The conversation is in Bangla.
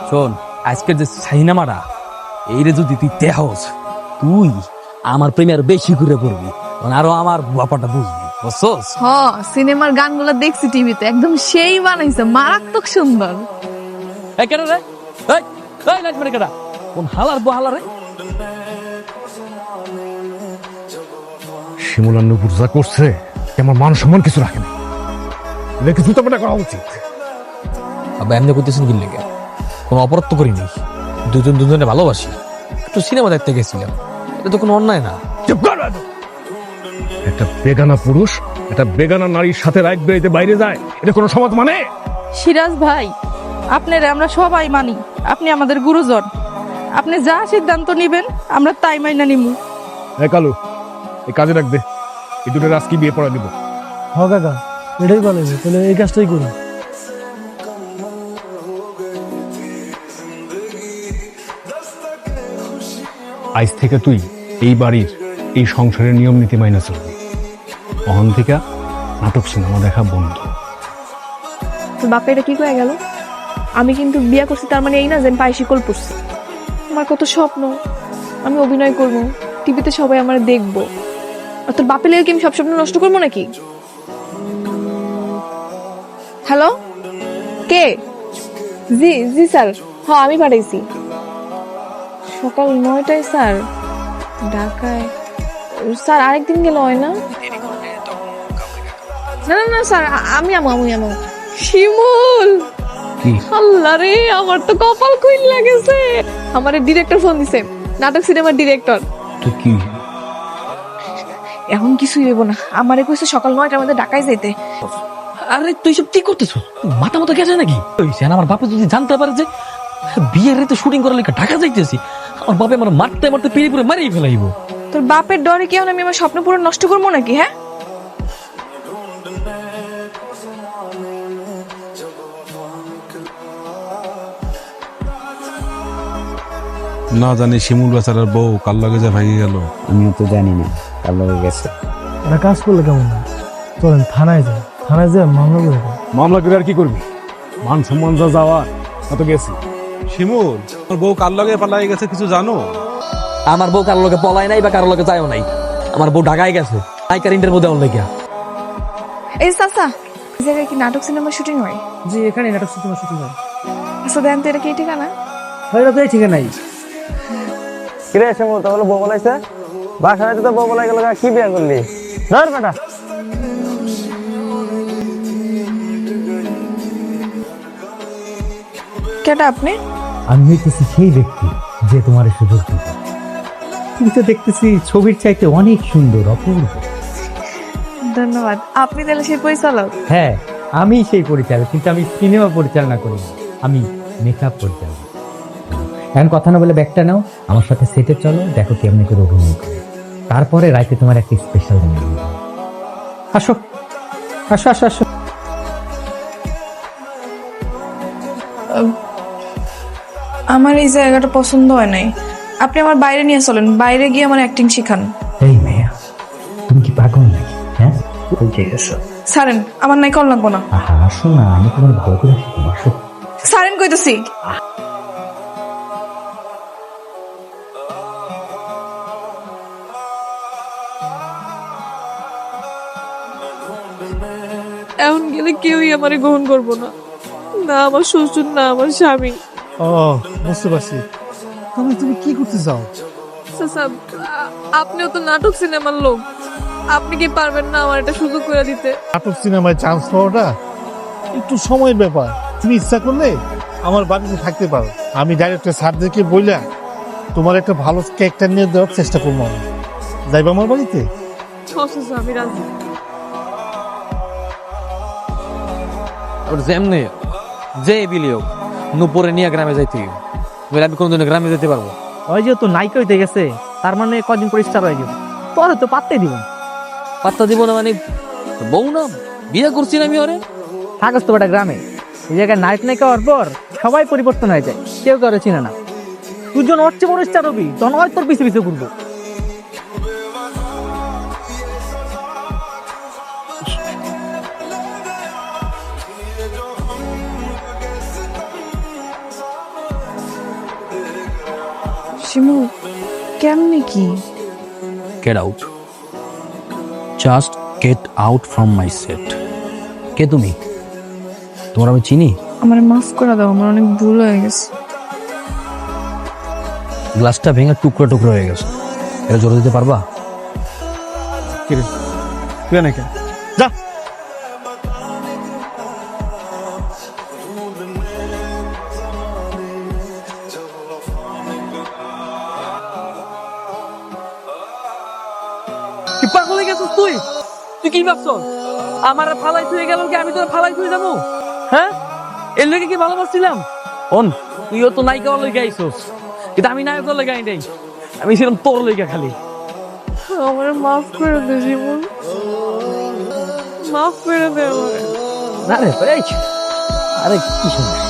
শোন, আজকের যে সিনেমাটা এইরে যদি তুই দেহস, তুই আমার প্রেমে আরো বেশি করে পড়বি, আরো আমার ব্যাপারটা বুঝবি, বুঝছস? সিনেমার গানগুলো দেখছি টিভিতে, একদম সেই বানাইছে, মারাত্মক সুন্দর। এই কেন রে? এই লাইট মারে কেডা? কোন হালার বহালা রে? শিমুল নূপুর যা করছে আমার মান সম্মান কিছু রাখে না, এদের কিছু তো মনে করা উচিত। আবার এমনি করতেছেন কি লেগে? কোনো অপরাধ তো করিনি, দুজনে ভালোবাসি, একটু সিনেমা দেখতে গেছিলাম, এটা তো কোনো অন্যায় না। চুপ কর বাদু। একটা বেগানা পুরুষ একটা বেগানা নারীর সাথে রাত বেরিতে বাইরে যায়, এটা কোনো সমাজ মানে? সিরাজ ভাই, আপনার আমরা সবাই মানি, আপনি আমাদের গুরুজন, আপনি যা সিদ্ধান্ত নিবেন আমরা তাই মাইনা নিমু। এই কালু, এই কাজে রাখবে, এই দুটো রাজকে বিয়ে পড়া দিব। হ কাকা, এটাই ভালো হবে, তাহলে এই কাজটাই করি। আজ থেকে তুই এই বাড়ির এই সংসারের নিয়ম নীতি মাইনা চলবি। অহন থেকে নাটক সিনেমা দেখা বন্ধ। তোর বাপে এটা কি করে গেল? আমি কিন্তু বিয়ে করছি, তার মানে এই না যে আমি পায়ে শিকল পড়ছি। আমার কত স্বপ্ন, আমি অভিনয় করব, টিভিতে সবাই আমার দেখবো। আর তোর বাপে লেগে কি আমি সব স্বপ্ন নষ্ট করবো নাকি? হ্যালো, কে? জি জি স্যার, হ্যাঁ আমি পাঠাইছি। সকাল 9টায় স্যার, ঢাকায়। স্যার আরেকদিন গেলে হয় না? না না না স্যার, আমি আমু। শিমুল, আল্লাহ রে, আমার তো কপাল খুইল লাগেছে। আমার ডিরেক্টর ফোন দিছে, নাটক সিনেমার ডিরেক্টর। তো কি এখন কিছুই হইব না, আমারে কইছে সকাল 9টার মধ্যে ঢাকায় যাইতে। আরে তুই সব কি করতেছ? মাথা মতো গেছে নাকি? আমার বাপে যদি জানতে পারে যে বিয়ের রাতে শুটিং করার লেগে ঢাকা যাইতেছি, আমার বাপে আমার মারতে মারতে পেরে পুরে মারিয়ে ফেলাইব। তোর বাপের ডরে কি এখন আমি আমার স্বপ্ন পুরো নষ্ট করবো নাকি? হ্যাঁ, না জানি শিমুল বেচারার বউ কার লগে যা ভাগি গেল। আমিও তো জানি না কার লগে গেছে। এটা কাজ করলে কেমন না? চলেন থানায় যাই, থানায় যাই মামলা করে দেয়। মামলা করে আর কি করবি? মান সম্মান যা যাওয়া তো গেছি। শিমুল, তোর বউ কার লগে পালাই গেছে কিছু জানো? আমার বউ কারোর লোকে পলায় নাই বা কারোর লোকে যায়ও নাই, আমার বউ ঢাকায় গেছে আইকার ইন্টারভিউ দেওয়ার লেগে। এই চাচা, এই জায়গায় কি নাটক সিনেমা শুটিং হয়? জি, এখানে নাটক সিনেমা শুটিং হয়। আচ্ছা দেন তো, এটা কি ঠিকানা? এটা তো এই ঠিকানাই। কিরে শিমুল, তাহলে বউ বলাইছে? বাসায় তো বউ বলাই গেল, কি বিয়ে করলি? ধর বেটা। কেটা আপনি? আমি হইতেছি সেই ব্যক্তি যে তোমার সুযোগ দিবে। তুমি তো দেখতেছি ছবির চাইতে অনেক সুন্দর, অপূর্ব। ধন্যবাদ। আপনি তাহলে সেই পরিচালক? হ্যাঁ, আমি সেই পরিচালক, কিন্তু আমি সিনেমা পরিচালনা করি না, আমি মেকআপ পরিচালনা। এখন কথা না বলে ব্যাগটা নাও, আমার সাথে সেটে চলো, দেখো কেমনি করে অভিনয় করে। তারপরে রাইতে তোমার একটা স্পেশাল দিন। আসো আসো আসো আসো। আমার এই জায়গাটা পছন্দ হয় নাই, আপনি আমার বাইরে নিয়ে চলেন, বাইরে গিয়ে আমার অ্যাক্টিং শিখান। এই মেয়া, তুমি কি পাগল নাকি? হ্যাঁ, ঠিক আছে। ছাড়েন, আমার নাই কল লাগবো না। আহা, আসো না, আমি তোমার ভালো করে শিখবো, আসো। ছাড়েন কইতেছি। এখন গেলে কেউই আমারে গ্রহণ করবো না, না আমার শ্বশুর না আমার স্বামী। ও, বুঝতে পারছি। তুমি তুমি কি করতে চাও? চাচা, আপনিও তো নাটক সিনেমার লোক, আপনি কি পারবেন না আমার একটা সুযোগ করে দিতে? নাটক সিনেমায় চান্স পাওয়াটা একটু সময়ের ব্যাপার। তুমি ইচ্ছা করলে আমার বাড়িতে থাকতে পারো। আমি ডাইরেক্টর স্যারদেরকে বইলা তোমার একটা ভালো ক্যারেক্টার নিয়ে দেওয়ার চেষ্টা করবো। আমি যাইবা আমার বাড়িতে? চাচা আমি রাজি। যেমনি যে বিলিও নুপুরে নিয়ে গ্রামে যাইতে বলে, আমি কোনদিন গ্রামে যেতে পারবো? ওই যে তো নায়িকা হইতে গেছে, তার মানে কদিন পর স্টার হয়ে গেল, পরে তো পাত্তাই দিব। পাত্তা দিব না মানে? বউ না, বিয়ে করছি না আমি। ওরে থাকস তো বেটা গ্রামে, এই জায়গায় নায়ক নায়িকা হওয়ার পর সবাই পরিবর্তন হয়ে যায়, কেউ কারো চিনে না। তুই যখন হচ্ছে বড় স্টার হবি, তখন হয় তোর পিছু পিছু ঘুরবো। শিমু কেমনে কি? Get out, just get out from my set. কে তুমি? তোমার আমি চিনি? আমার মাফ করে দাও, আমার অনেক ভুল হয়ে গেছে। গ্লাসটা ভেঙে টুকরো টুকরো হয়ে গেছে, এটা জোরে দিতে পারবা? কিরে তুই নাকি যা। কি পাগল হয়ে গেছিস তুই? তুই কি ভাবছ আমার ফালাই থুয়ে গেল কি আমি তোর ফালাই থুয়ে যাবো? হ্যাঁ, এর লেগে কি ভালোবাসছিলাম? তুইও তো নায়িকা লেগে আইসোস, কিন্তু আমি নায়ক লেগে আই নাই, আমি ছিলাম তোর লেগে খালি। আমার মাফ করে দে শিমু, মাফ করে দে আমারে। আরে আরে কি সমস্যা?